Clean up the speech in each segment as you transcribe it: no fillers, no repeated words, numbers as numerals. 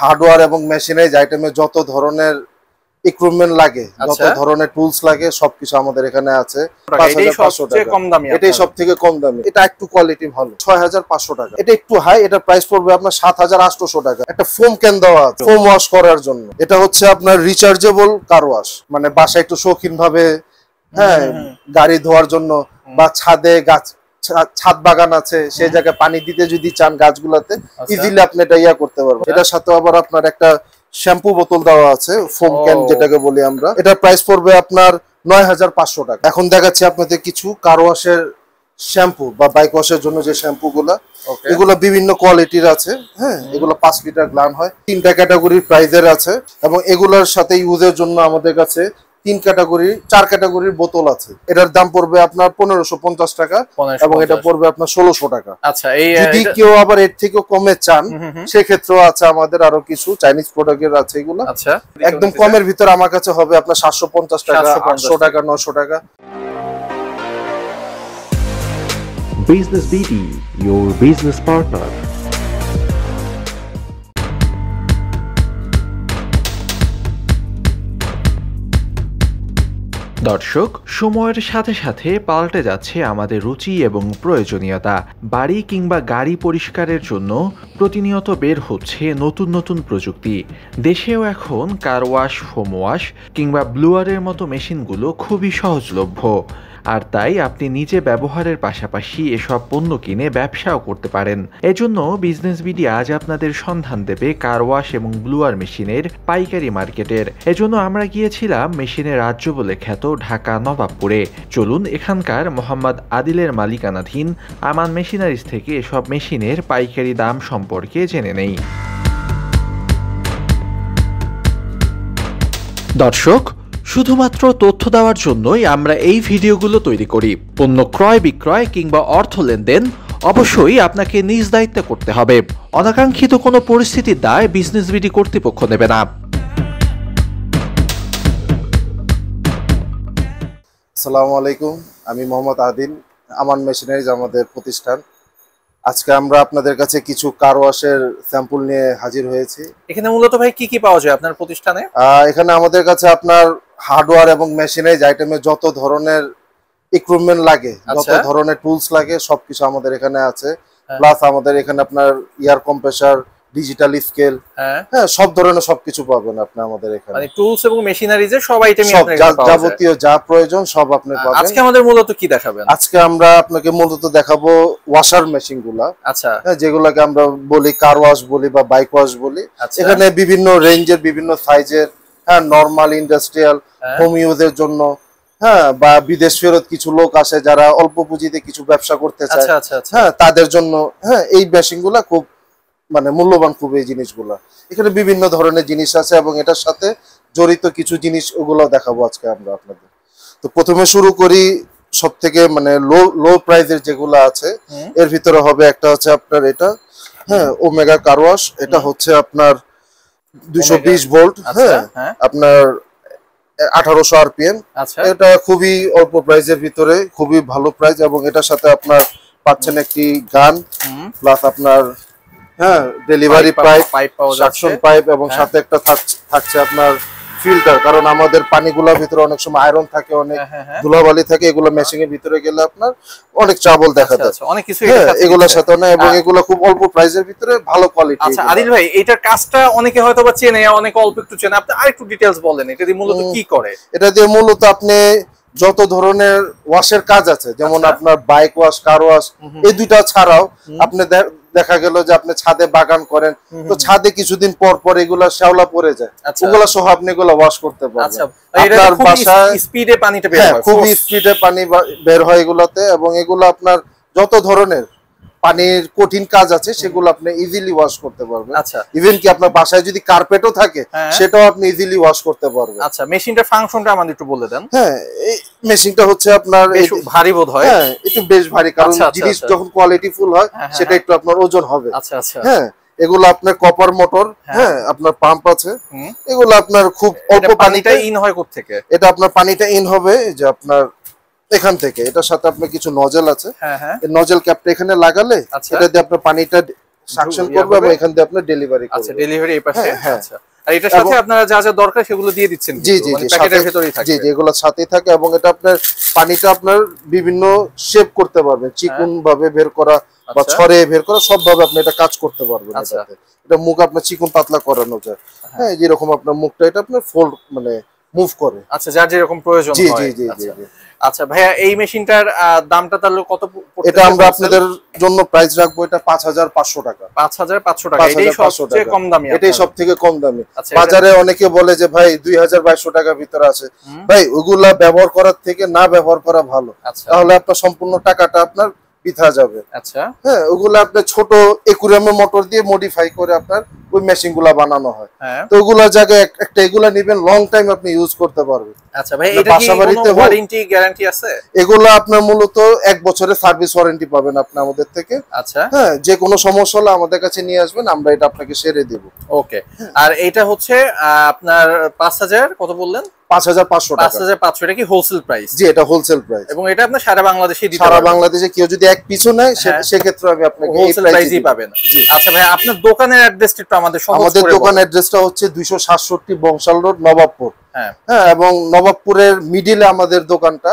Hardware এবং machineries আইটেমে যত ধরনের ইকুইপমেন্ট লাগে, যত ধরনের টুলস লাগে সবকিছু আমাদের এখানে আছে। এটাই সবথেকে কম দামি। এটা একটু কোয়ালিটি ভালো, 6500 টাকা। এটা একটু হাই, এটা প্রাইস পড়বে আপনার 7800 টাকা। একটা ফোম ক্যান দেওয়া আছে ফোম ওয়াশ করার জন্য। এটা হচ্ছে আপনার রিচার্জেবল কার ওয়াশ, মানে বাসায় একটু শৌখিন ভাবে গাড়ি ধোয়ার জন্য বা ছাদে ছাদ বাগান আছে সেই জায়গায় পানি দিতে যদি চান গাছগুলোতে, ইজিলি আপনি এটা ইয়া করতে পারবেন। এটার সাথে আবার আপনার একটা শ্যাম্পু বোতল দেওয়া আছে, ফোম ক্যান যেটাকে বলি আমরা। এটার প্রাইস পড়বে আপনার 9500 টাকা। এখন দেখাচ্ছি আপনাদের কিছু কার ওয়াশের শ্যাম্পু বা বাইক ওয়াশের জন্য যে শ্যাম্পু গুলা, এগুলো বিভিন্ন কোয়ালিটির আছে। হ্যাঁ, এগুলো 5 লিটার গ্লান হয়। 3টা ক্যাটাগরির প্রাইজের আছে এবং এগুলোর সাথে ইউজের জন্য আমাদের কাছে 4 ক্যাটাগরির বোতল আছে। এটার দাম পড়বে আপনার 1550 টাকা এবং এটা পড়বে আপনার 1600 টাকা। আচ্ছা, যদি কেউ আবার এর থেকেও কমে চান সেক্ষেত্রেও আছে আমাদের আরো কিছু চাইনিজ প্রোডাক্টের আছে এগুলো। আচ্ছা, একদম কমের ভিতর আমার কাছে হবে আপনার 750 টাকা, 800 টাকা, 900 টাকা। Business BD, your business partner. দর্শক, সময়ের সাথে সাথে পাল্টে যাচ্ছে আমাদের রুচি এবং প্রয়োজনীয়তা। বাড়ি কিংবা গাড়ি পরিষ্কারের জন্য প্রতিনিয়ত বের হচ্ছে নতুন নতুন প্রযুক্তি। দেশেও এখন কার ওয়াশ, ফোম ওয়াশ কিংবা ব্লুয়ারের মতো মেশিনগুলো খুবই সহজলভ্য। আর তাই আপনি নিজে ব্যবহারের পাশাপাশি এসব পণ্য কিনে ব্যবসাও করতে পারেন। এজন্য বিজনেস বিডি আজ আপনাদের সন্ধান দেবে কার ওয়াশ এবং ব্লুয়ার মেশিনের পাইকারি মার্কেটের। এজন্য আমরা গিয়েছিলাম মেশিনের রাজ্য বলে খ্যাত ঢাকা নবাবপুরে। চলুন এখানকার মোহাম্মদ আদিলের মালিকানাধীন আমান মেশিনারিজ থেকে এসব মেশিনের পাইকারি দাম সম্পর্কে জেনে নেই। দর্শক, শুধুমাত্র তথ্য দেওয়ার জন্যই আমরা এই ভিডিওগুলো তৈরি করি। পণ্য ক্রয় বিক্রয় কিংবা অর্থ লেনদেন অবশ্যই আপনাকে নিজ দায়িত্বে করতে হবে। অনাকাঙ্ক্ষিত কোনো পরিস্থিতির দায় বিজনেস বিডি কর্তৃপক্ষ নেবে না। আসসালামু আলাইকুম, আমি মোহাম্মদ আদিল, আমান মেশিনারিজ আমাদের প্রতিষ্ঠান। আজকে আমরা আপনাদের কাছে কিছু কার ওয়াশের স্যাম্পল নিয়ে হাজির হয়েছি। এখানে মূলত ভাই কি কি পাওয়া যায় আপনার প্রতিষ্ঠানে? এখানে আমাদের কাছে আপনার হার্ডওয়্যার এবং মেশিনারিজ আইটেমে যত ধরনের ইকুইপমেন্ট লাগে, যত ধরনের টুলস লাগে সবকিছু আমাদের এখানে আছে। প্লাস আমাদের এখানে আপনার এয়ার কম্প্রেসার, ডিজিটাল স্কেল, হ্যাঁ সব ধরনের সবকিছু পাবেন আপনি আমাদের এখানে। মানে টুলস এবং মেশিনারিজের সব আইটেমই আপনাদের কাছে পাওয়া যায়। যাবতীয় যা প্রয়োজন সব আপনি পাবেন। আজকে আমাদের মূলত কি দেখাবেন? আজকে আমরা আপনাকে মূলত দেখাবো ওয়াশার মেশিনগুলা। আচ্ছা, যেগুলোকে আমরা বলি কার ওয়াশ বলি বা বাইক ওয়াশ বলি। এখানে বিভিন্ন রেঞ্জের, বিভিন্ন সাইজের, হ্যাঁ নরমাল, ইন্ডাস্ট্রিয়াল, হোম ইউজের জন্য, হ্যাঁ বা বিদেশ ফেরত কিছু লোক আসে যারা অল্প পুঁজিতে কিছু ব্যবসা করতে চায়, হ্যাঁ তাদের জন্য হ্যাঁ এই মেশিনগুলা খুব মানে মূল্যবান খুব এই জিনিসগুলা। এখানে বিভিন্ন ধরনের জিনিস আছে এবং এটার সাথে জড়িত কিছু জিনিস ওগুলো দেখাবো আজকে আমরা আপনাদের। তো প্রথমে শুরু করি সব থেকে মানে লো প্রাইসের যেগুলো আছে। এর ভিতরে হবে একটা হচ্ছে আপনার এটা, হ্যাঁ ওমেগা কার ওয়াশ। এটা হচ্ছে আপনার 220 ভোল্ট, হ্যাঁ আপনার 1800 আরপিএম। এটা খুবই অল্প প্রাইসের ভিতরে খুবই ভালো প্রাইস এবং এটার সাথে আপনার পাচ্ছেন একটি গান, প্লাস আপনার হ্যাঁ ডেলিভারি পাইপ, সাকশন পাইপ এবং সাথে একটা থাকছে আপনার ফিল্টার। কারণ আমাদের পানিগুলোর ভিতরে অনেক সময় আয়রন থাকে, অনেক ধুলাবালি থাকে, এগুলো মেশিনের ভিতরে গেলে আপনার অনেক ট্রাবল দেখা যাচ্ছে, অনেক কিছু এগুলোর সাথে না। এবং এগুলো খুব অল্প প্রাইসের ভিতরে ভালো কোয়ালিটি। আচ্ছা আদিল ভাই, এটার কাজটা অনেকে হয়তো বা চেনে, অনেকে অল্প একটু চেনে, আপনি আরেকটু ডিটেইলস বলেন এটা দিয়ে মূলত কি করে? এটা দিয়ে মূলত আপনি যত ধরনের ওয়াশের কাজ আছে, যেমন আপনার বাইক ওয়াশ, কার ওয়াশ, এই দুইটা ছাড়াও আপনি দেখা গেল যে আপনি ছাদে বাগান করেন, তো ছাদে কিছুদিন পর পর এগুলা শ্যাওলা পড়ে যায়, ওগুলা সহ আপনি এগুলা ওয়াশ করতে পারবেন। আপনার বাসায় স্পিডে পানিটা বের হয়, খুব স্পিডে পানি বের হয় এগুলাতে। এবং এগুলো আপনার যত ধরনের পানির কঠিন কাজ আছে সেগুলো আপনি ইজিলি ওয়াশ করতে পারবেন। ইভেন কি আপনার বাসায় যদি কার্পেটও থাকে সেটাও আপনি ইজিলি ওয়াশ করতে পারবেন। আচ্ছা, মেশিনটার ফাংশনটা আমাদের একটু বলে দেন। হ্যাঁ, এই মেশিনটা হচ্ছে আপনার ভারী বোধ হয়। হ্যাঁ, একটু বেশ ভারী, কারণ জিনিস যখন কোয়ালিটি ফুল হয় সেটা একটু আপনার ওজন হবে। আচ্ছা আচ্ছা, হ্যাঁ এগুলো আপনার কপার মোটর, হ্যাঁ আপনার পাম্প আছে। এগুলো আপনার খুব অল্প পানিটা ইন হয় কোথা থেকে? এটা আপনার পানিটা ইন হবে যে আপনার এখান থেকে। এটার সাথে আপনার কিছু নজেল আছে, এই নজেল ক্যাপটা এখানে লাগালে এটা দিয়ে আপনার পানিটা সাকশন করবে এবং এখান দিয়ে আপনি ডেলিভারি করবেন। আচ্ছা, ডেলিভারি এই পাশে। আচ্ছা, আর এটার সাথে আপনারা যা যা দরকার সেগুলো দিয়ে দিচ্ছেন? জি জি জি, প্যাকেটের ভিতরেই থাকে। জি জি, এগুলো সাথেই থাকে এবং এটা আপনার পানিটা আপনার বিভিন্ন শেপ করতে পারবেন, চিকন ভাবে বের করা বা ছড়ে বের করা, সব ভাবে আপনি এটা কাজ করতে পারবেন। এটাতে এটা মুখ আপনার চিকন পাতলা করানো যায়। হ্যাঁ, যেরকম আপনার মুখটা এটা আপনার ফোল্ড মানে মুভ করে। আচ্ছা, যার যেরকম প্রয়োজন হয়। জি জি জি জি। আচ্ছা ভাইয়া, এই মেশিনটার দামটা তাহলে কত পড়ছে? এটা আমরা আপনাদের জন্য প্রাইস রাখবো এটা 5500 টাকা। 5500 টাকা, এটাই সবচেয়ে কম দামি? এটাই সবথেকে কম দামি। বাজারে অনেকে বলে যে ভাই 2200 টাকার ভিতরে আছে, ভাই ওগুলা ব্যবহার করার থেকে না ব্যবহার করা ভালো। তাহলে আপনার সম্পূর্ণ টাকাটা আপনার বৃথা যাবে। আচ্ছা, হ্যাঁ, ওগুলা আপনার ছোট একুরিয়ামের মোটর দিয়ে মডিফাই করে আপনার ওই মেশিন গুলা বানানো হয়। তো ওগুলার জায়গায় একটা এগুলা নেবেন, লং টাইম আপনি ইউজ করতে পারবেন। আচ্ছা ভাই, এটা কি কোনো ওয়ারেন্টি গ্যারান্টি আছে? এগুলা আপনার মূলত 1 বছরের সার্ভিস ওয়ারেন্টি পাবেন আপনি আমাদের থেকে। আচ্ছা, হ্যাঁ, যে কোনো সমস্যা হলে আমাদের কাছে নিয়ে আসবেন, আমরা এটা আপনাকে সেরে দেব। ওকে। আর এটা হচ্ছে আপনার 5000 কত বললেন? 5500 টাকা। 5500, এটা কি হোলসেল প্রাইস? জি, এটা হোলসেল প্রাইস এবং এটা আপনি সারা বাংলাদেশে দিতে পারবেন। সারা বাংলাদেশে কেউ যদি এক পিছু নেয় সেক্ষেত্রে আমি আপনাকে হোলসেল প্রাইসই পাবেন। আচ্ছা ভাই, আপনার দোকানের অ্যাড্রেসটা একটু আমাদের সহজ করে বলুন। আমাদের দোকানের অ্যাড্রেসটা হচ্ছে 267 বংশাল রোড, নবাবপুর। হ্যাঁ, এবং নবাবপুরের মিডিলে আমাদের দোকানটা।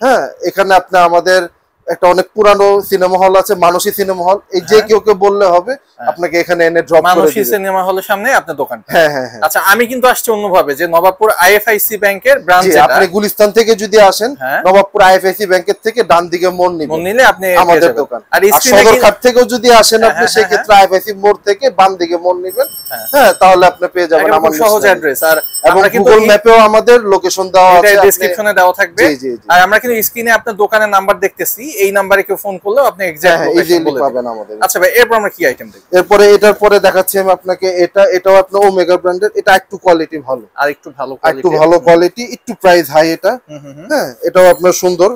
হ্যাঁ, এখানে আপনি আমাদের একটা অনেক পুরানো সিনেমা হল আছে, মানসী সিনেমা হল। এই যে কেউ বললে হবে আপনাকে এখানে এনে ড্রপ করে দিবে। মানসী সিনেমা হলের সামনে আপনার দোকানটা? হ্যাঁ হ্যাঁ। আচ্ছা, আমি কিন্তু আসছি অন্যভাবে, যে নবাবপুর আইএফআইসি ব্যাংকের ব্রাঞ্চ। আপনি গুলিস্তান থেকে যদি আসেন, নবাবপুর আইএফআইসি ব্যাংকের থেকে ডান দিকে মোড় নিলে আপনি আমাদের দোকান। আর সদরঘাট থেকেও যদি আসেন আপনি, সেই ক্ষেত্রে আইএফআইসি মোড় থেকে বাম দিকে মোড় নিবেন। হ্যাঁ, তাহলে আপনি পেয়ে যাবেন আমার সহজ অ্যাড্রেস। আর আমরা কিন্তু গুগল ম্যাপেও আমাদের লোকেশন দেওয়া আছে, ডেসক্রিপশনে দেওয়া থাকবে। আর আমরা কিন্তু স্ক্রিনে আপনার দোকানের নাম্বার দেখতেছি, এই নাম্বারে কেউ ফোন করলেও আপনি এক্সাক্ট লোকেশন বলে পাবেন আমাদের। আচ্ছা ভাই, এরপর আমরা কি আইটেম দেখব? এরপরে এটার পরে দেখাচ্ছি আমি আপনাকে এটাও আপনার ওমেগা ব্র্যান্ডের। এটা একটু কোয়ালিটি ভালো, আর একটু ভালো কোয়ালিটি, একটু প্রাইস হাই এটা। হ্যাঁ, এটাও আপনার সুন্দর,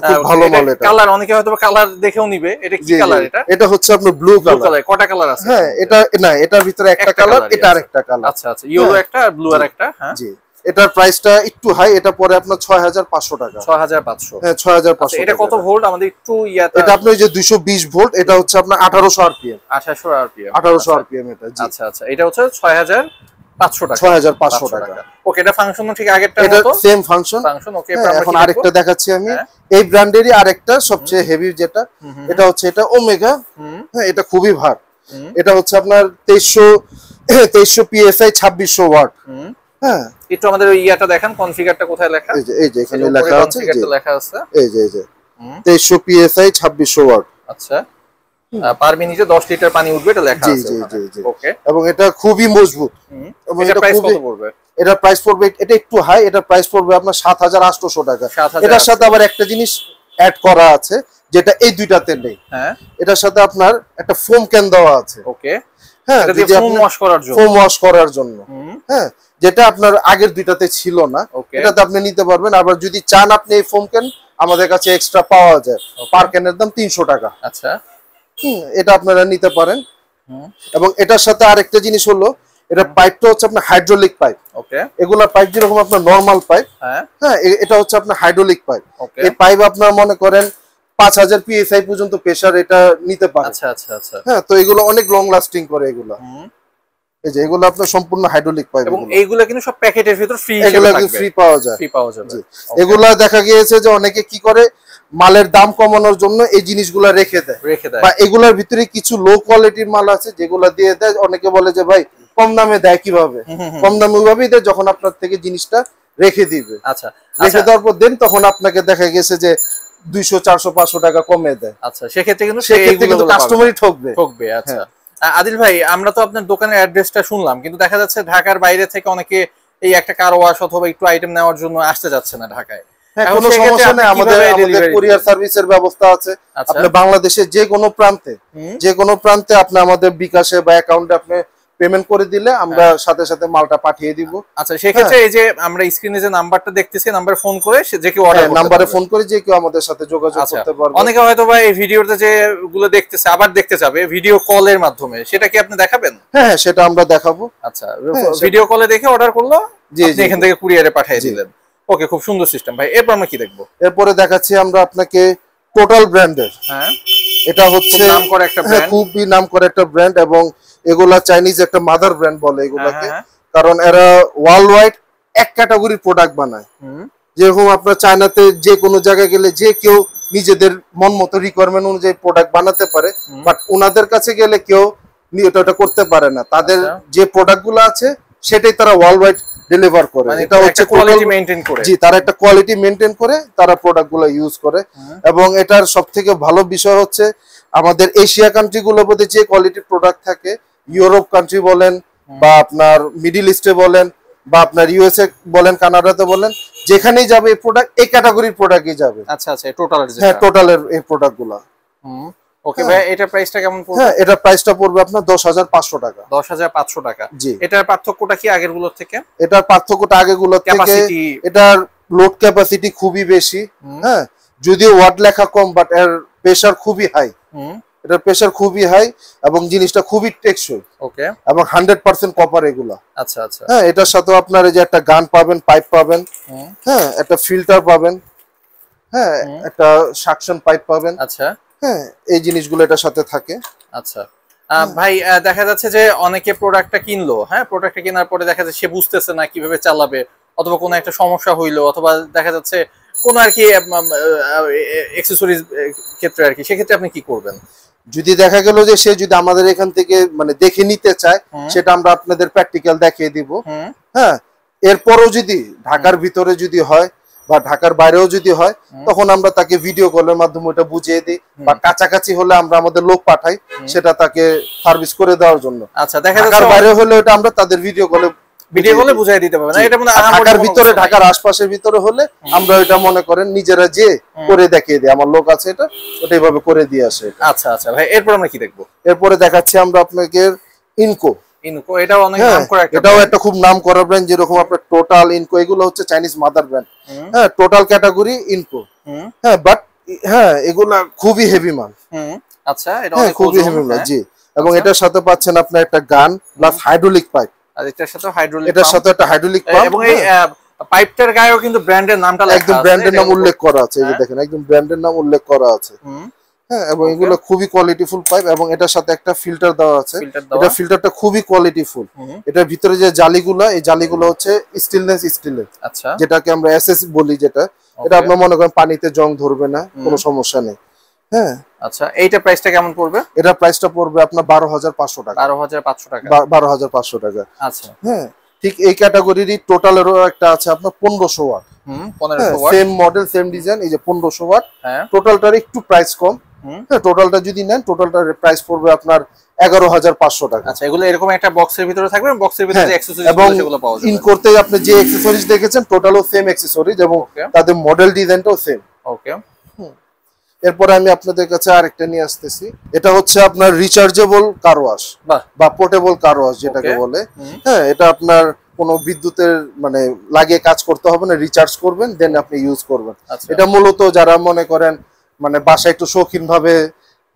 খুব ভালো মাল। এটা কালার অনেকে হয়তো কালার দেখেও নিবে। এটা কি কালার? এটা হচ্ছে আপনার ব্লু কালার। কয়টা কালার আছে? হ্যাঁ, এটা না, এটার ভিতরে একটা কালার, এটা আরেকটা কালার। আচ্ছা আচ্ছা, ইয়েলো একটা আর ব্লু আর একটা। হ্যাঁ জি, এটার প্রাইসটা একটু হাই। এটা পরে আপনার 6500 টাকা। 6500? হ্যাঁ, 6500। এটা কত ভোল্ট আমাদের একটু ইয়াটা? এটা আপনি যে 220 ভোল্ট, এটা হচ্ছে আপনার 1800 আরপিএম। 1800 আরপিএম এটা। জি, আচ্ছা আচ্ছা, এটা হচ্ছে 6500 টাকা। 6500 টাকা। ওকে, এটা ফাংশনও ঠিক আগেরটার মতো? এটা সেম ফাংশন। ওকে, এখন আরেকটা দেখাচ্ছি আমি। এই ব্র্যান্ডেরই আরেকটা সবচেয়ে হেভি যেটা, এটা হচ্ছে এটা ওমেগা। হ্যাঁ, এটা খুবই ভার। এটা হচ্ছে আপনার 2300 পিএসআই, 2600 ওয়াট। হ্যাঁ, একটু আমাদের ওই ইয়াটা দেখান, কনফিগারটা কোথায় লেখা? এই যে এখানে লেখা আছে, কনফিগারটা লেখা আছে। এই যে 2300 পিএসআই, 2600 ওয়াট। আচ্ছা, পার মিনিটে 10 লিটার পানি উঠবে, এটা লেখা আছে। জি। ওকে, এবং এটা খুবই মজবুত। এবং এটা প্রাইস কত পড়বে? এটা প্রাইস পড়বে, এটা একটু হাই, এটা প্রাইস পড়বে আপনার 7800 টাকা। এটার সাথে আবার একটা জিনিস অ্যাড করা আছে, যেটা এই দুইটাতে নেই। হ্যাঁ, এটার সাথে আপনার একটা ফোম ক্যান দেওয়া আছে। ওকে, হ্যাঁ, এটা দিয়ে ফোম ওয়াশ করার জন্য। হ্যাঁ, যেটা আপনার আগের দুইটাতে ছিল না, এটাতে আপনি নিতে পারবেন। আবার যদি চান আপনি এই ফোম ক্যান, আমাদের কাছে এক্সট্রা পাওয়া যায়। পার ক্যানের দাম 300 টাকা। আচ্ছা, এটা আপনারা নিতে পারেন। এবং এটার সাথে আরেকটা জিনিস হলো, এটা পাইপটা হচ্ছে আপনার হাইড্রোলিক পাইপ। ওকে, এগুলা পাইপ যেরকম আপনার নরমাল পাইপ, হ্যাঁ, এটা হচ্ছে আপনার হাইড্রোলিক পাইপ। এই পাইপ আপনার মনে করেন 5000 পিএসআই পর্যন্ত প্রেসার এটা নিতে পারে। আচ্ছা আচ্ছা আচ্ছা। হ্যাঁ, তো এগুলো অনেক লং লাস্টিং করে এগুলো। এই যে এগুলো আপনার সম্পূর্ণ হাইড্রোলিক পাইপ, এবং এইগুলো কিন্তু সব প্যাকেটের ভিতর ফ্রি, এগুলো ফ্রি পাওয়া যায়। এগুলা দেখা গিয়েছে যে অনেকে কি করে, মালের দাম কমানোর জন্য এই জিনিসগুলা রেখে দেয়, বা এগুলার ভিতরে কিছু লো কোয়ালিটির মাল আছে যেগুলা দিয়ে দেয়। অনেকে বলে যে ভাই কম দামে দেয়, কিভাবে কম দামে? ওইভাবেই দেয়, যখন আপনার থেকে জিনিসটা রেখে দিবে। আচ্ছা, রেখে দেওয়ার পর দেন তখন আপনাকে দেখা গেছে যে 200 400 500 টাকা কমে দেয়। আচ্ছা, সেক্ষেত্রে কিন্তু কাস্টমারই ঠকবে। আচ্ছা, আদিল ভাই, আমরা তো আপনার দোকানের অ্যাড্রেসটা শুনলাম, কিন্তু দেখা যাচ্ছে ঢাকার বাইরে থেকে অনেকে এই একটা কার ওয়াশ অথবা একটু আইটেম নেওয়ার জন্য আসতে যাচ্ছে না ঢাকায়। কোনো সমস্যা নেই, আমাদের কুরিয়ার সার্ভিসের ব্যবস্থা আছে। আপনি বাংলাদেশের যে কোনো প্রান্তে আপনি আমাদের বিকাশে বা অ্যাকাউন্টে আপনি পেমেন্ট করে দিলে আমরা সাথে সাথে মালটা পাঠিয়ে দিব। আচ্ছা, সেক্ষেত্রে এই যে আমরা স্ক্রিনে যে নাম্বারটা দেখতেছি, নাম্বারে ফোন করে যে কেউ অর্ডার করতে নাম্বারে ফোন করে যে কেউ আমাদের সাথে যোগাযোগ করতে পারবে। অনেকে হয়তো বা এই ভিডিওতে যে গুলো দেখতেছে আবার দেখতে যাবে ভিডিও কলের মাধ্যমে, সেটা কি আপনি দেখাবেন? হ্যাঁ, সেটা আমরা দেখাবো। আচ্ছা, ভিডিও কলে দেখে অর্ডার করলো, আপনি এখান থেকে কুরিয়ারে পাঠিয়ে দিলেন। ওকে, খুব সুন্দর সিস্টেম ভাই। এরপর আমরা কি দেখবো? এরপরে দেখাচ্ছি আমরা আপনাকে টোটাল ব্র্যান্ডের। হ্যাঁ, এটা হচ্ছে নামকরা একটা ব্র্যান্ড, খুবই নামকরা একটা ব্র্যান্ড, এবং এগুলা চাইনিজ একটা মাদার ব্র্যান্ড বলে এগুলাকে, কারণ এরা ওয়ার্ল্ড ওয়াইড এক ক্যাটাগরির প্রোডাক্ট বানায়। যেরকম আপনার চায়নাতে যে কোনো জায়গায় গেলে যে কেউ নিজেদের মন মতো রিকোয়ারমেন্ট অনুযায়ী প্রোডাক্ট বানাতে পারে, বাট ওনাদের কাছে গেলে কেউ এটা করতে পারে না। তাদের যে প্রোডাক্ট গুলো আছে সেটাই তারা ওয়ার্ল্ড ওয়াইড ডেলিভার করে। এটা হচ্ছে কোয়ালিটি মেইনটেইন করে, জি, তারা একটা কোয়ালিটি মেইনটেইন করে তারা প্রোডাক্ট গুলো ইউজ করে। এবং এটার সবথেকে ভালো বিষয় হচ্ছে আমাদের এশিয়া কান্ট্রি গুলোর মধ্যে যে কোয়ালিটির প্রোডাক্ট থাকে, ইউরোপ কান্ট্রি বলেন বা আপনার মিডল ইস্টে বলেন বা আপনার ইউএসএ বলেন, কানাডাতে বলেন, যেখানেই যাবে এই প্রোডাক্ট এই ক্যাটাগরির প্রোডাক্টই যাবে। আচ্ছা আচ্ছা, টোটালের, হ্যাঁ টোটালের এই প্রোডাক্টগুলো। ওকে ভাই, এটা প্রাইসটা কেমন পড়বে? হ্যাঁ, এটা প্রাইসটা পড়বে আপনার 10,500 টাকা। 10,500 টাকা। জি। এটার পার্থক্যটা কি আগের গুলোর থেকে? এটার পার্থক্যটা আগেরগুলোর থেকে এটার লোড ক্যাপাসিটি খুবই বেশি। হ্যাঁ, যদিও ওয়াট লেখা কম, বাট এর প্রেসার খুবই হাই। এটার প্রেসার খুবই হাই এবং জিনিসটা খুবই টেকসই। ওকে। এবং 100% কপার এগুলা। আচ্ছা আচ্ছা। হ্যাঁ, এটার সাথে আপনার এই যে একটা গান পাবেন, পাইপ পাবেন, হ্যাঁ, একটা ফিল্টার পাবেন, হ্যাঁ, একটা সাকশন পাইপ পাবেন। আচ্ছা। হ্যাঁ, এই জিনিসগুলো এটার সাথে থাকে। আচ্ছা ভাই, দেখা যাচ্ছে যে অনেকে প্রোডাক্টটা কিনলো, হ্যাঁ, প্রোডাক্টটা কেনার পরে দেখা যাচ্ছে সে বুঝতেছে না কিভাবে চালাবে, অথবা কোনো একটা সমস্যা হইলো, অথবা দেখা যাচ্ছে কোনো আর কি অ্যাকসেসরিজ ক্ষেত্রে আর কি, সেক্ষেত্রে আপনি কি করবেন? যদি দেখা গেল যে সে যদি আমাদের এখান থেকে মানে দেখে নিতে চায়, সেটা আমরা আপনাদের প্র্যাকটিক্যাল দেখিয়ে দিব। হ্যাঁ, এরপরও যদি ঢাকার ভিতরে যদি হয় বা ঢাকার বাইরেও যদি হয়, তখন আমরা তাকে ভিডিও কলের মাধ্যমে ওটা বুঝিয়ে দিই, বা কাছাকাছি হলে আমরা আমাদের লোক পাঠাই সেটা তাকে সার্ভিস করে দেওয়ার জন্য। আচ্ছা, দেখা ঢাকার বাইরে হলে ওটা আমরা তাদের ভিডিও কলে বুঝাই দিতে পারবে না। এটা মানে ঢাকার ভিতরে, ঢাকার আশপাশের ভিতরে হলে আমরা এটা মনে করেন নিজেরা যে করে দেখিয়ে দিই, আমার লোক আছে এটা, ওটা এইভাবে করে দিয়ে আসে। আচ্ছা আচ্ছা ভাই, এরপর আমরা কি দেখবো? এরপরে দেখাচ্ছি আমরা আপনাকে ইনকো। ইনকো, এটাও অনেক নামকরা একটা, এটাও একটা খুব নামকরা ব্র্যান্ড। যেরকম আপনার টোটাল, ইনকো, এগুলো হচ্ছে চাইনিজ মাদার ব্র্যান্ড। হ্যাঁ, টোটাল ক্যাটাগরি ইনকো। হ্যাঁ, বাট হ্যাঁ, এগুলা খুবই হেভি মাল। আচ্ছা, এটা অনেক খুবই হেভি মাল, জি। এবং এটার সাথে পাচ্ছেন আপনার একটা গান প্লাস হাইড্রোলিক পাইপ। আর এটার সাথে হাইড্রোলিক, এটার সাথে একটা হাইড্রোলিক পাম্প, এবং এই পাইপটার গায়েও কিন্তু ব্র্যান্ডের নামটা লেখা আছে, একদম ব্র্যান্ডের নাম উল্লেখ করা আছে। এই যে দেখেন, একদম ব্র্যান্ডের নাম উল্লেখ করা আছে। হ্যাঁ, এবং এগুলো খুবই কোয়ালিটিফুল পাইপ, এবং এটার সাথে একটা ফিল্টার দেওয়া আছে। এটা ফিল্টারটা খুবই কোয়ালিটিফুল। এটার ভিতরে যে জালিগুলো, এই জালিগুলো হচ্ছে স্টেনলেস স্টিলের, আচ্ছা, যেটাকে আমরা এসএস বলি, যেটা এটা আপনারা মনে করেন পানিতে জং ধরবে না, কোনো সমস্যা নেই। হ্যাঁ, আচ্ছা, এইটা প্রাইসটা কেমন পড়বে? এটা প্রাইসটা পড়বে আপনার 12,500 টাকা। 12,500 টাকা। 12,500 টাকা। আচ্ছা। হ্যাঁ, ঠিক এই ক্যাটাগরিরই টোটালেরও একটা আছে আপনার 1500 watt. 1500 watt, same model same design, এই যে 1500 ওয়াট। হ্যাঁ, টোটালটার একটু প্রাইস কম। হ্যাঁ, টোটালটা যদি নেন, টোটালটার প্রাইস পড়বে আপনার 11,500 টাকা। আচ্ছা, এগুলো এরকম একটা বক্সের ভিতরে থাকবে, বক্সের ভিতরে অ্যাকসেসরিজ গুলো পাওয়া যাবে। ইন করতে আপনি যে অ্যাকসেসরিজ দেখেছেন টোটালও সেম অ্যাকসেসরিজ, এবং তাদের মডেল ডিজাইনটাও সেম। ওকে। এরপর আমি আপনাদের কাছে আরেকটা নিয়ে আসতেছি। এটা হচ্ছে আপনার রিচার্জেবল কার ওয়াশ বা পোর্টেবল কার ওয়াশ যেটাকে বলে। হ্যাঁ, এটা আপনার কোনো বিদ্যুতের মানে লাগিয়ে কাজ করতে হবে না, রিচার্জ করবেন দেন আপনি ইউজ করবেন। এটা মূলত যারা মনে করেন মানে বাসায় একটু শৌখিন ভাবে,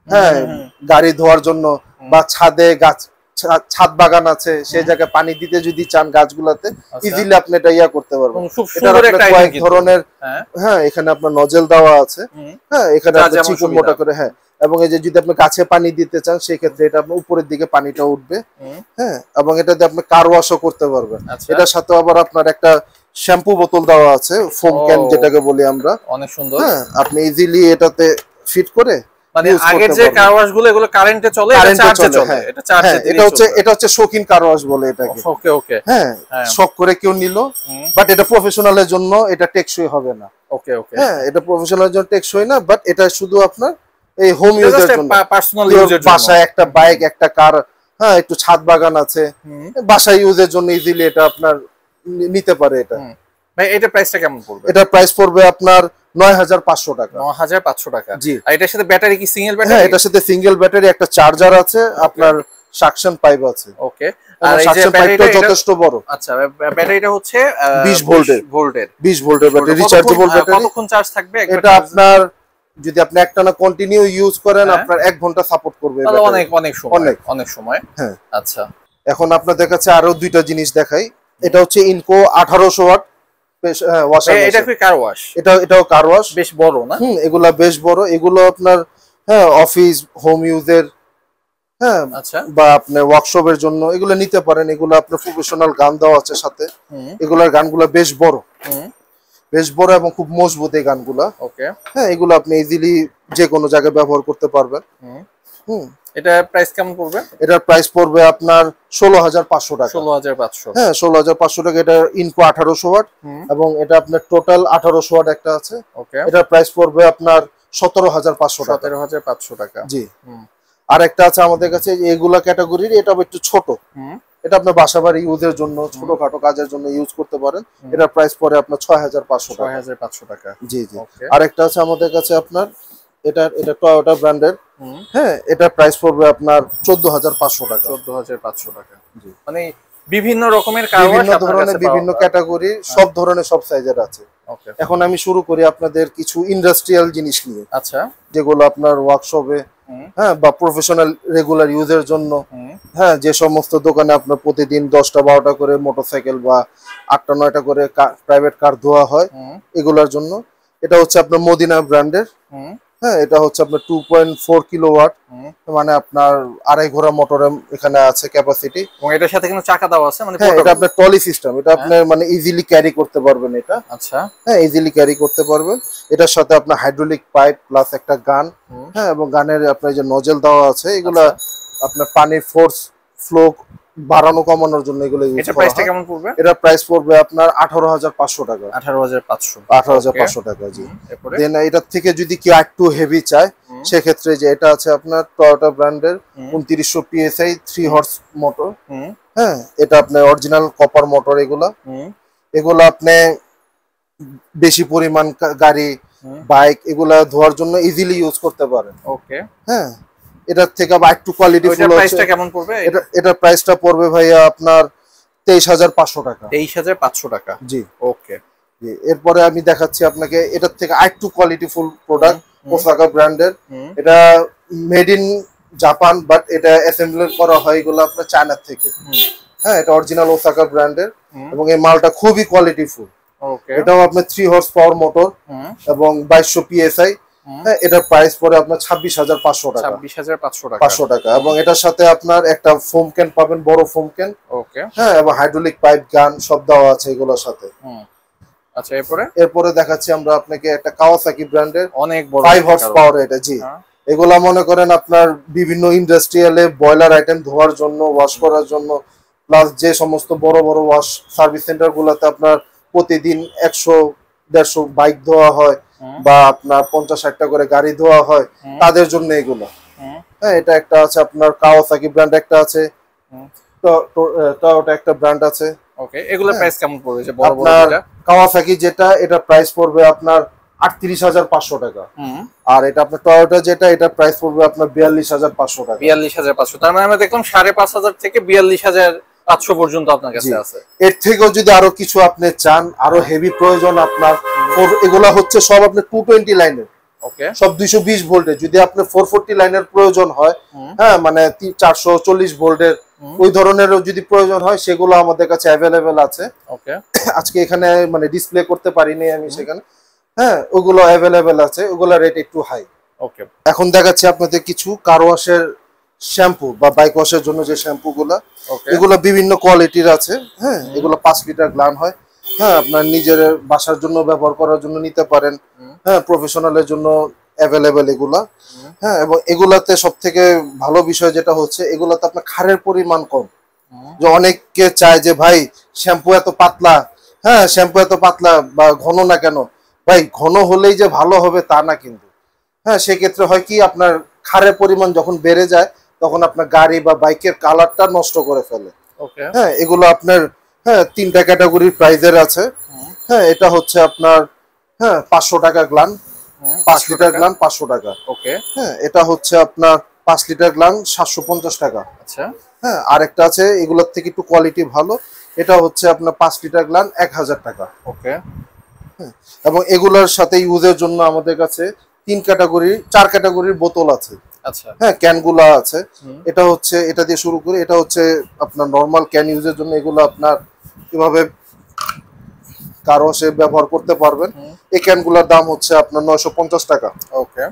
হ্যাঁ, গাড়ি ধোয়ার জন্য বা ছাদে গাছ, ছাদ বাগান আছে, সেই জায়গায় পানি দিতে যদি চান গাছগুলাতে, ইজিলি আপনি এটা ইয়া করতে পারবেন। এটা কয়েক ধরনের, হ্যাঁ, এখানে আপনার নজেল দেওয়া আছে। হ্যাঁ, এখানে চিকন মোটা করে, হ্যাঁ, এবং এই যে যদি আপনি গাছে পানি দিতে চান সেই ক্ষেত্রে এটা আপনার উপরের দিকে পানিটা উঠবে। হ্যাঁ, এবং এটাতে আপনি কার ওয়াশও করতে পারবেন। এটার সাথে আবার আপনার একটা শ্যাম্পু বোতল দেওয়া আছে, ফোম ক্যান যেটাকে বলি আমরা। অনেক সুন্দর। হ্যাঁ, আপনি ইজিলি এটাতে ফিট করে, মানে আগের যে কার ওয়াশ গুলো এগুলো কারেন্টে চলে, এটা চার্জে চলে। এটা চার্জে, এটা হচ্ছে শৌখিন কার ওয়াশ বলে এটাকে। ওকে ওকে। হ্যাঁ, শখ করে কেউ নিল, বাট এটা প্রফেশনালের জন্য এটা টেকসই হবে না। ওকে ওকে। হ্যাঁ, এটা প্রফেশনালের জন্য টেকসই না, বাট এটা শুধু আপনার এই হোম ইউজের জন্য, পার্সোনাল ইউজের জন্য। বাসায় একটা বাইক, একটা কার, হ্যাঁ, একটু ছাদ বাগান আছে, বাসায় ইউজের জন্য ইজিলি এটা আপনার নিতে পারে। এটা ভাই, এটা প্রাইসটা কেমন পড়বে? এটা প্রাইস পড়বে আপনার 9,500 টাকা। 9,500 টাকা। জি। আর এটার সাথে ব্যাটারি কি সিঙ্গেল ব্যাটারি? হ্যাঁ, এটার সাথে সিঙ্গেল ব্যাটারি, একটা চার্জার আছে, আপনার সাকশন পাইপ আছে। ওকে। আর এই যে ব্যাটারিটা যথেষ্ট বড়। আচ্ছা, ব্যাটারিটা হচ্ছে 20 ভোল্টের। 20 ভোল্টের ব্যাটারি, রিচার্জেবল ব্যাটারি। কতক্ষণ চার্জ থাকবে? এটা আপনার যদি আপনি একটানা কন্টিনিউ ইউজ করেন, আপনার 1 ঘন্টা সাপোর্ট করবে। অনেক অনেক সময়, অনেক সময়। হ্যাঁ, আচ্ছা। এখন আপনাদের কাছে আরো দুইটা জিনিস দেখাই। এটা হচ্ছে ইনকো 1800 ওয়াট ওয়াশার। এটা কি কার ওয়াশ? এটাও কার ওয়াশ, বেশ বড় না? এগুলা বেশ বড়। এগুলো আপনার হ্যাঁ অফিস হোম ইউজের, হ্যাঁ আচ্ছা বা আপনার ওয়ার্কশপের জন্য এগুলো নিতে পারেন। এগুলো আপনার প্রফেশনাল গান দেওয়া আছে সাথে। এগুলোর গানগুলো বেশ বড় এবং খুব মজবুত এই গানগুলা। ওকে হ্যাঁ এগুলো আপনি ইজিলি যে কোনো জায়গায় ব্যবহার করতে পারবেন। এটা প্রাইস কেমন পড়বে? এটার প্রাইস পড়বে আপনার 16,500 টাকা। 16,500। হ্যাঁ 16,500 টাকা। এটা ইনকো 1800 ওয়াট এবং এটা আপনার টোটাল 1800 ওয়াট একটা আছে। ওকে এটার প্রাইস পড়বে আপনার 17,500 টাকা। 17,500 টাকা। জি। আর একটা আছে আমাদের কাছে এগুলা ক্যাটাগরির, এটা একটু ছোট। এটা আপনার বাসাবাড়ি ইউজের জন্য ছোটখাটো কাজের জন্য ইউজ করতে পারেন। এটার প্রাইস পড়ে আপনার 6,500 টাকা। 6,500 টাকা। জি জি। আর একটা আছে আমাদের কাছে আপনার এটা টয়োটা ব্র্যান্ডের। হ্যাঁ এটার প্রাইস পড়বে আপনার 14,500 টাকা। 14,500 টাকা। জি। মানে বিভিন্ন রকমের কার ওয়াশ, বিভিন্ন ধরনের বিভিন্ন ক্যাটাগরি, সব ধরনের সব সাইজের আছে। ওকে এখন আমি শুরু করি আপনাদের কিছু ইন্ডাস্ট্রিয়াল জিনিস নিয়ে। আচ্ছা যেগুলো আপনার ওয়ার্কশপে, হ্যাঁ বা প্রফেশনাল রেগুলার ইউজের জন্য, হ্যাঁ যে সমস্ত দোকানে আপনার প্রতিদিন 10টা 12টা করে মোটরসাইকেল বা 8টা 9টা করে প্রাইভেট কার ধোয়া হয়, এগুলোর জন্য। এটা হচ্ছে আপনার মদিনা ব্র্যান্ডের। হ্যাঁ এটা হচ্ছে আপনার 2.4 কিলোওয়াট, মানে আপনার 2.5 ঘোড়া মোটর এখানে আছে ক্যাপাসিটি। এবং এটার সাথে কোনো চাকা দাও আছে, মানে হ্যাঁ এটা আপনার টলি সিস্টেম। এটা আপনার মানে ইজিলি ক্যারি করতে পারবেন এটা। আচ্ছা হ্যাঁ ইজিলি ক্যারি করতে পারবেন। এটার সাথে আপনার হাইড্রোলিক পাইপ প্লাস একটা গান, হ্যাঁ এবং গানের আপনার যে নজেল দেওয়া আছে, এগুলা আপনার পানির ফোর্স ফ্লো বাড়ানো কমানোর জন্য এগুলো ইউজ করা হয়। এটা প্রাইসটা কেমন পড়বে? এটা প্রাইস পড়বে আপনার 18,500 টাকা। 18,500 টাকা। জি। দেন এটার থেকে যদি কি একটু হেভি চায়, সেক্ষেত্রে যে এটা আছে আপনার টয়োটা ব্র্যান্ডের 2900 PSI 3 হর্স মোটর। হ্যাঁ এটা আপনার অরিজিনাল কপার মোটর। এগুলো আপনি বেশি পরিমাণ গাড়ি বাইক এগুলা ধোয়ার জন্য ইজিলি ইউজ করতে পারেন। ওকে হ্যাঁ এটার থেকে আবার একটু কোয়ালিটি ফুল আছে। প্রাইসটা কেমন পড়বে? এটার প্রাইসটা পড়বে ভাইয়া আপনার 23,500 টাকা। 23,500 টাকা। জি ওকে জি। এরপরে আমি দেখাচ্ছি আপনাকে এটার থেকে আরেকটু কোয়ালিটি ফুল প্রোডাক্ট, ওসাকা ব্র্যান্ডের। এটা মেড ইন জাপান, বাট এটা অ্যাসেম্বল করা হয় এগুলো আপনার চায়না থেকে। হ্যাঁ এটা অরিজিনাল ওসাকা ব্র্যান্ডের এবং এই মালটা খুবই কোয়ালিটি ফুল। ওকে এটাও আপনার 3 হর্স পাওয়ার মোটর এবং 2200 PSI। হ্যাঁ এটার প্রাইস পড়ে আপনার 26,500 টাকা। 26,500 টাকা। এবং এটার সাথে আপনার একটা ফোম ক্যান পাবেন, বড় ফোম ক্যান। ওকে হ্যাঁ এবং হাইড্রোলিক পাইপ গান সব দেওয়া আছে এগুলোর সাথে। আচ্ছা এরপরে দেখাচ্ছি আমরা আপনাকে একটা কাওয়াসাকি ব্র্যান্ডের অনেক বড় 5 হর্স পাওয়ার। এটা জি এগুলা মনে করেন আপনার বিভিন্ন ইন্ডাস্ট্রিয়ালে বয়লার আইটেম ধোয়ার জন্য, ওয়াশ করার জন্য, প্লাস যে সমস্ত বড় বড় ওয়াশ সার্ভিস সেন্টার গুলাতে আপনার প্রতিদিন 100-150 বাইক ধোয়া হয় বা আপনার 50-60টা করে গাড়ি ধোয়া হয়, তাদের জন্য এগুলো। হ্যাঁ এটা একটা আছে আপনার কাওয়াসাকি ব্র্যান্ড, একটা আছে টয়োটা একটা ব্র্যান্ড আছে। ওকে এগুলোর প্রাইস কেমন পড়বে? যে বড় বড় এটা কাওয়াসাকি যেটা, এটা প্রাইস পড়বে আপনার 38,500 টাকা। আর এটা আপনার টয়োটা যেটা, এটা প্রাইস পড়বে আপনার 42,500 টাকা। 42,500। তার মানে আমরা দেখলাম 5,500 থেকে 42,500 পর্যন্ত আপনার কাছে আছে। এর থেকেও যদি আরো কিছু আপনি চান, আরো হেভি প্রয়োজন আপনার, এগুলা হচ্ছে সব আপনার 220 লাইনের। ওকে সব 220 ভোল্টের। যদি আপনার 440 লাইনের প্রয়োজন হয়, হ্যাঁ মানে 440 ভোল্টের ওই ধরনেরও যদি প্রয়োজন হয়, সেগুলো আমাদের কাছে অ্যাভেলেবেল আছে। ওকে আজকে এখানে মানে ডিসপ্লে করতে পারিনি আমি সেখানে। হ্যাঁ ওগুলো অ্যাভেলেবেল আছে, ওগুলো রেট একটু হাই। ওকে এখন দেখাচ্ছি আপনাদের কিছু কার ওয়াশের শ্যাম্পু বা বাইক ওয়াশের জন্য যে শ্যাম্পু গুলা, এগুলো বিভিন্ন কোয়ালিটির আছে। হ্যাঁ এগুলো 5 লিটার গ্লান হয়। হ্যাঁ আপনার নিজের বাসার জন্য ব্যবহার করার জন্য নিতে পারেন। হ্যাঁ প্রফেশনালের জন্য অ্যাভেলেবেল এগুলা। হ্যাঁ এবং এগুলাতে সব থেকে ভালো বিষয় যেটা হচ্ছে, এগুলাতে আপনার ক্ষারের পরিমাণ কম। যে অনেকে চায় যে ভাই শ্যাম্পু এত পাতলা, হ্যাঁ শ্যাম্পু এত পাতলা বা ঘন না কেন। ভাই ঘন হলেই যে ভালো হবে তা না কিন্তু। হ্যাঁ সেক্ষেত্রে হয় কি, আপনার ক্ষারের পরিমাণ যখন বেড়ে যায়, তখন আপনার গাড়ি বা বাইকের কালারটা নষ্ট করে ফেলে। হ্যাঁ এগুলো আপনার 3টা ক্যাটাগরির প্রাইজের আছে। হ্যাঁ এটা হচ্ছে আপনার 500 টাকা গ্লান, 5 লিটার গ্লান 500 টাকা। ওকে হ্যাঁ এটা হচ্ছে আপনার 5 লিটার গ্লান 750 টাকা। আচ্ছা হ্যাঁ আরেকটা আছে এগুলোর থেকে একটু কোয়ালিটি ভালো, এটা হচ্ছে আপনার 5 লিটার গ্লান 1000 টাকা। ওকে এবং এগুলোর সাথে ইউজের জন্য আমাদের কাছে 4 ক্যাটাগরির বোতল আছে। আচ্ছা হ্যাঁ ক্যানগুলা আছে। এটা হচ্ছে, এটা দিয়ে শুরু করি। এটা হচ্ছে আপনার নরমাল ক্যান ইউজের জন্য। এগুলো আপনার কিভাবে কার ওয়াশে ব্যবহার করতে পারবেন। এই ক্যানগুলোর দাম হচ্ছে আপনার 950 টাকা। ওকে,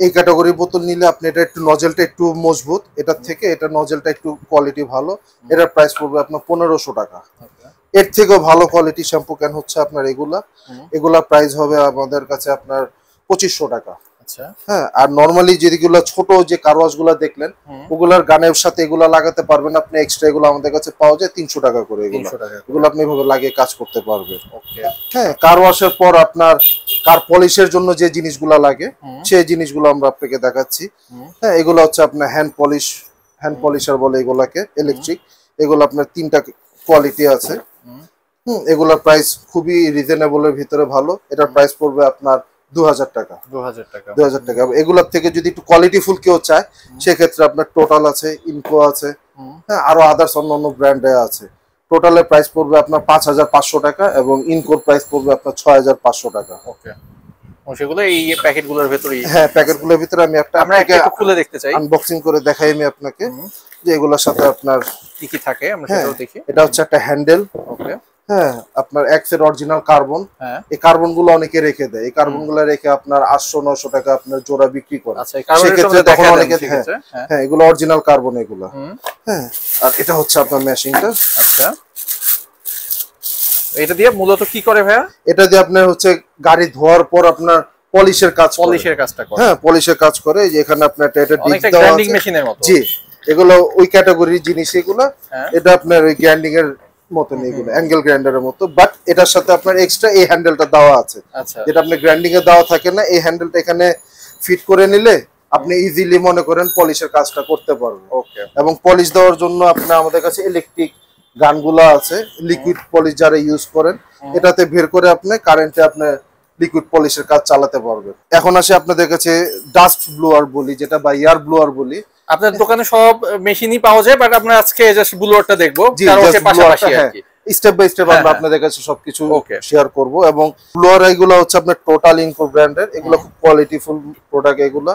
এই ক্যাটাগরির বোতল নিলে আপনি এটা একটু নজেলটা একটু মজবুত, এটার থেকে এটা নজেলটা একটু কোয়ালিটি ভালো, এটার প্রাইস পড়বে আপনার 1500 টাকা। এর থেকেও ভালো কোয়ালিটি শ্যাম্পু ক্যান হচ্ছে আপনার এগুলা প্রাইস হবে আমাদের কাছে আপনার 2500 টাকা। আচ্ছা, হ্যাঁ, আর নরমালি যেগুলো ছোট যে কারওয়াশ গুলা দেখলেন ওগুলার গানের সাথে এগুলা লাগাতে পারবেন আপনি, এক্সট্রা এগুলো আমাদের কাছে পাওয়া যায় 300 টাকা করে। এগুলো আপনি এভাবে লাগিয়ে কাজ করতে পারবেন। হ্যাঁ, কারওয়াশের পর আপনার কার পলিশের জন্য যে জিনিসগুলা লাগে সেই জিনিসগুলো আমরা আপনাকে দেখাচ্ছি। হ্যাঁ, এগুলো হচ্ছে আপনার হ্যান্ড পলিশার বলে এগুলাকে, ইলেকট্রিক। এগুলো আপনার 3টা কোয়ালিটি আছে। এগুলোর প্রাইস খুবই রিজনেবলের ভিতরে ভালো। এটার প্রাইস পড়বে আপনার 2000 টাকা। 2000 টাকা। এগুলোর থেকে যদি একটু কোয়ালিটিফুল কেউ চায় সেক্ষেত্রে আপনার টোটাল আছে, ইনকো আছে, হ্যাঁ, আরো আদার্স অন্যান্য ব্র্যান্ডে আছে। টোটালের প্রাইস পড়বে আপনার 5500 টাকা এবং ইনকোর প্রাইস পড়বে আপনার 6500 টাকা। ওকে, সেগুলো এই প্যাকেটগুলোর ভিতরেই? হ্যাঁ, প্যাকেটগুলোর ভিতরে আমি আমরা একটু খুলে দেখতে চাই, আনবক্সিং করে দেখাই আমি আপনাকে যে এগুলোর সাথে আপনার কি কি থাকে আমরা সেটাও দেখি। এটা হচ্ছে একটা হ্যান্ডেল। ওকে, হ্যাঁ, আপনার এক্সের অরিজিনাল কার্বন। এই কার্বন গুলো অনেকে রেখে দেয়, এই কার্বন গুলো রেখে আপনার 800-900 টাকা আপনার জোড়া বিক্রি করে। সেক্ষেত্রে তখন অনেকে, হ্যাঁ, এগুলো অরিজিনাল কার্বন এগুলো। হ্যাঁ, আর এটা হচ্ছে আপনার মেশিনটা। আচ্ছা, এটা দিয়ে মূলত কি করে ভাইয়া? এটা দিয়ে আপনার হচ্ছে গাড়ি ধোয়ার পর আপনার পলিশের কাজটা করে। হ্যাঁ, পলিশের কাজ করে। যে এখানে আপনার এটা ডিপ দেওয়া আছে মেশিনের মতো। জি, এগুলো ওই ক্যাটাগরির জিনিস এগুলো। এটা আপনার ওই গ্রাইন্ডিং এর মতন, এগুলো অ্যাঙ্গেল গ্রাইন্ডারের মতো, বাট এটার সাথে আপনার এক্সট্রা এই হ্যান্ডেলটা দেওয়া আছে। যেটা আপনি গ্রাইন্ডিং এ দেওয়া থাকে না, এই হ্যান্ডেলটা এখানে ফিট করে নিলে আপনি ইজিলি মনে করেন পলিশের কাজটা করতে পারবেন। ওকে, এবং পলিশ দেওয়ার জন্য আপনার আমাদের কাছে ইলেকট্রিক গানগুলো আছে, লিকুইড পলিশ যারা ইউজ করেন এটাতে বের করে আপনি কারেন্টে আপনি লিকুইড পলিশের কাজ চালাতে পারবেন। এখন আসে আপনাদের কাছে ডাস্ট ব্লোয়ার বলি, যেটা বা এয়ার ব্লোয়ার বলি। আপনার দোকানে সব মেশিনই পাওয়া যায়, বাট আমরা আজকে জাস্ট ব্লোয়ারটা দেখবো, কারণ পাশাপাশি আর কি স্টেপ বাই স্টেপ আমরা আপনাদের কাছে সবকিছু শেয়ার করব। এবং ব্লোয়ার এগুলো হচ্ছে আপনার টোটাল ইনকো ব্র্যান্ডের, এগুলো খুব কোয়ালিটিফুল প্রোডাক্ট এগুলো।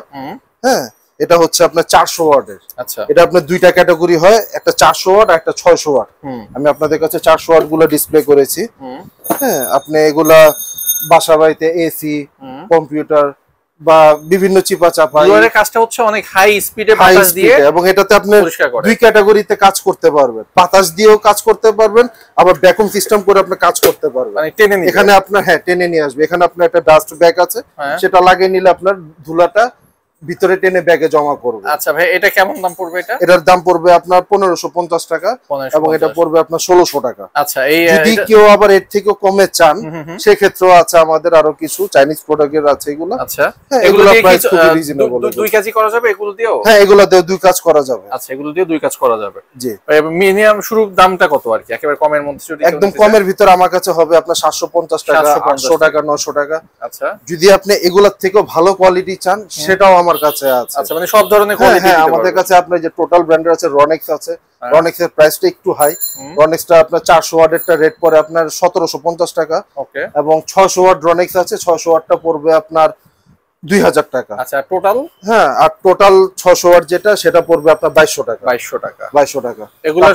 হ্যাঁ, এটা হচ্ছে আপনার 400 ওয়াটের। আচ্ছা, এটা আপনার দুইটা ক্যাটাগরি হয়, একটা 400 ওয়াট আর একটা 600 ওয়াট। আমি আপনাদের কাছে 400 ওয়াট গুলো ডিসপ্লে করেছি। হ্যাঁ, আপনি এগুলা বাসা বাড়িতে এসি, কম্পিউটার বা বিভিন্ন চিপা চাপা, ব্লোয়ারের কাজটা হচ্ছে অনেক হাই স্পিডে বাতাস দিয়ে, এবং এটাতে আপনি দুই ক্যাটাগরিতে কাজ করতে পারবেন। বাতাস দিয়েও কাজ করতে পারবেন, আবার ভ্যাকুয়াম সিস্টেম করে আপনি কাজ করতে পারবেন। এখানে আপনার টেনে নিয়ে আসবে। এখানে আপনার একটা ডাস্ট ব্যাগ আছে, সেটা লাগিয়ে নিলে আপনার ধুলাটা ভিতরে টেনে ব্যাগে জমা করবে। আচ্ছা ভাই, এটা কেমন দাম পড়বে? এটার দাম পড়বে আপনার 1550 টাকা এবং এটা পড়বে আপনার 1600 টাকা। আচ্ছা, এই যদি কেউ আবার এর থেকেও কমে চান সেক্ষেত্রেও আছে আমাদের আরো কিছু চাইনিজ প্রোডাক্টের আছে এগুলো। আচ্ছা, এগুলো প্রাইস খুবই রিজনেবল। 2 কাজই করা যাবে এগুলো দিয়েও? হ্যাঁ, এগুলো দিয়ে 2 কাজ করা যাবে। আচ্ছা, এগুলো দিয়ে 2 কাজ করা যাবে। জি, মিনিমাম শুরু দামটা কত আর কি? একেবারে কমের মধ্যে যদি একদম কমের ভিতর আমার কাছে হবে আপনার 750 টাকা, 800 টাকা, 900 টাকা। আচ্ছা, যদি আপনি এগুলোর থেকেও ভালো কোয়ালিটি চান সেটাও আমার কাছে আছে। আচ্ছা, মানে সব ধরনের কোয়ালিটি। হ্যাঁ, আমাদের কাছে আপনার যে টোটাল ব্র্যান্ডের আছে, রনেক্স আছে। রনেক্স এর প্রাইসটা একটু হাই। রনেক্সটা আপনার 400 ওয়াটেরটা রেট পড়ে আপনার 1750 টাকা। ওকে, এবং 600 ওয়াট রনেক্স আছে, 600 ওয়াটটা পড়বে আপনার 2000 টাকা। আচ্ছা, টোটাল? হ্যাঁ, আর টোটাল 600 ওয়াট যেটা সেটা পড়বে আপনার 2200 টাকা। 2200 টাকা। এগুলো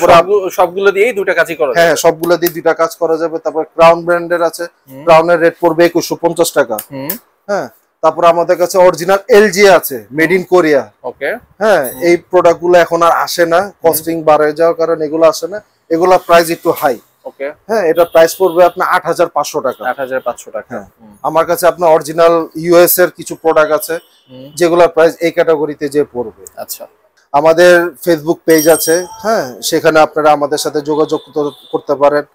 সবগুলো দিয়েই 2টা কাজই করা যাবে? হ্যাঁ, সবগুলো দিয়ে 2টা কাজ করা যাবে। তারপর ক্রাউন ব্র্যান্ডের আছে, ক্রাউনের রেট পড়বে 2150 টাকা। হ্যাঁ, তারপর আমাদের কাছে অরিজিনাল এলজি আছে, মেড ইন কোরিয়া। ওকে, হ্যাঁ, এই প্রোডাক্ট গুলো এখন আর আসে না, কস্টিং বাড়ে যাওয়ার কারণে এগুলো আসে না। এগুলা প্রাইস একটু হাই। ওকে, হ্যাঁ, এটা প্রাইস পড়বে আপনার 8500 টাকা। 8500 টাকা। আমার কাছে আপনার অরিজিনাল ইউএস এর কিছু প্রোডাক্ট আছে যেগুলোর প্রাইস এই ক্যাটাগরিতে যে পড়বে। আচ্ছা, আমাদের ফেসবুক পেজ আছে, হ্যাঁ, সেখানে আপনারা আমাদের সাথে যোগাযোগ করতে পারেন।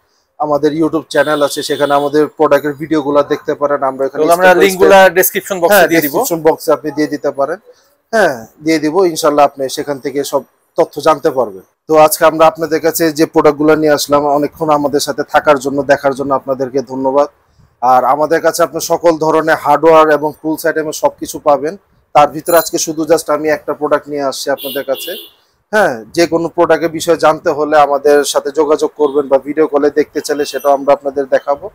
আমাদের ইউটিউব চ্যানেল আছে, সেখানে আমাদের প্রোডাক্টের ভিডিওগুলো দেখতে পারেন। আমরা লিংকগুলো ডেসক্রিপশন বক্সে দিয়ে দিব, ডেসক্রিপশন বক্সে আপনি দিয়ে দিতে পারেন। হ্যাঁ, দিয়ে দিব, ইনশাআল্লাহ আপনি সেখান থেকে সব তথ্য জানতে পারবেন। তো আজকে আমরা আপনাদের কাছে যে প্রোডাক্টগুলো নিয়ে আসলাম, অনেকক্ষণ আমাদের সাথে থাকার জন্য, দেখার জন্য আপনাদেরকে ধন্যবাদ। আর আমাদের কাছে আপনি সকল ধরনের হার্ডওয়্যার এবং টুলস আইটেমের সবকিছু পাবেন। তার ভিতরে আজকে শুধু জাস্ট আমি একটা প্রোডাক্ট নিয়ে আসছি আপনাদের কাছে। হ্যাঁ, যে কোনো প্রোডাক্টের বিষয়ে জানতে হলে আমাদের সাথে যোগাযোগ করবেন বা ভিডিও কলে দেখতে চাইলে সেটাও আমরা আপনাদের দেখাবো।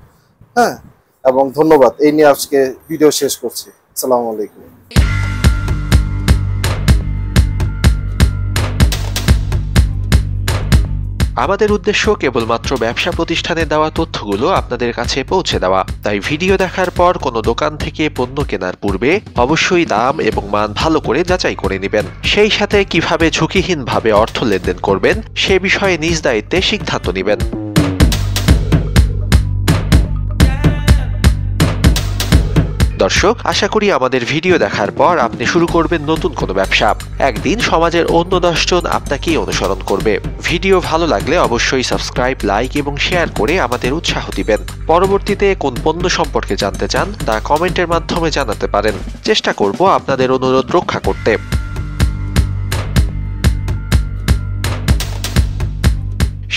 হ্যাঁ, এবং ধন্যবাদ। এই নিয়ে আজকে ভিডিও শেষ করছি। আসসালামু আলাইকুম। আমাদের উদ্দেশ্য কেবলমাত্র ব্যবসা প্রতিষ্ঠানে দেওয়া তথ্যগুলো আপনাদের কাছে পৌঁছে দেওয়া। তাই ভিডিও দেখার পর কোনো দোকান থেকে পণ্য কেনার পূর্বে অবশ্যই দাম এবং মান ভালো করে যাচাই করে নেবেন। সেই সাথে কিভাবে ঝুঁকিহীনভাবে অর্থ লেনদেন করবেন সে বিষয়ে নিজ দায়িত্বে সিদ্ধান্ত নেবেন। দর্শক, আশা করি আমাদের ভিডিও দেখার পর আপনি শুরু করবেন নতুন কোনো ব্যবসা। একদিন সমাজের অন্য 10 জন আপনাকেই অনুসরণ করবে। ভিডিও ভালো লাগলে অবশ্যই সাবস্ক্রাইব, লাইক এবং শেয়ার করে আমাদের উৎসাহ দিবেন। পরবর্তীতে কোন পণ্য সম্পর্কে জানতে চান তা কমেন্টের মাধ্যমে জানাতে পারেন। চেষ্টা করব আপনাদের অনুরোধ রক্ষা করতে।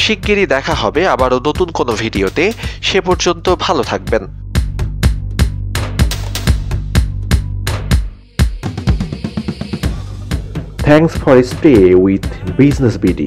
শিগগিরই দেখা হবে আবারও নতুন কোনো ভিডিওতে। সে পর্যন্ত ভালো থাকবেন। Thanks for stay with Business BD.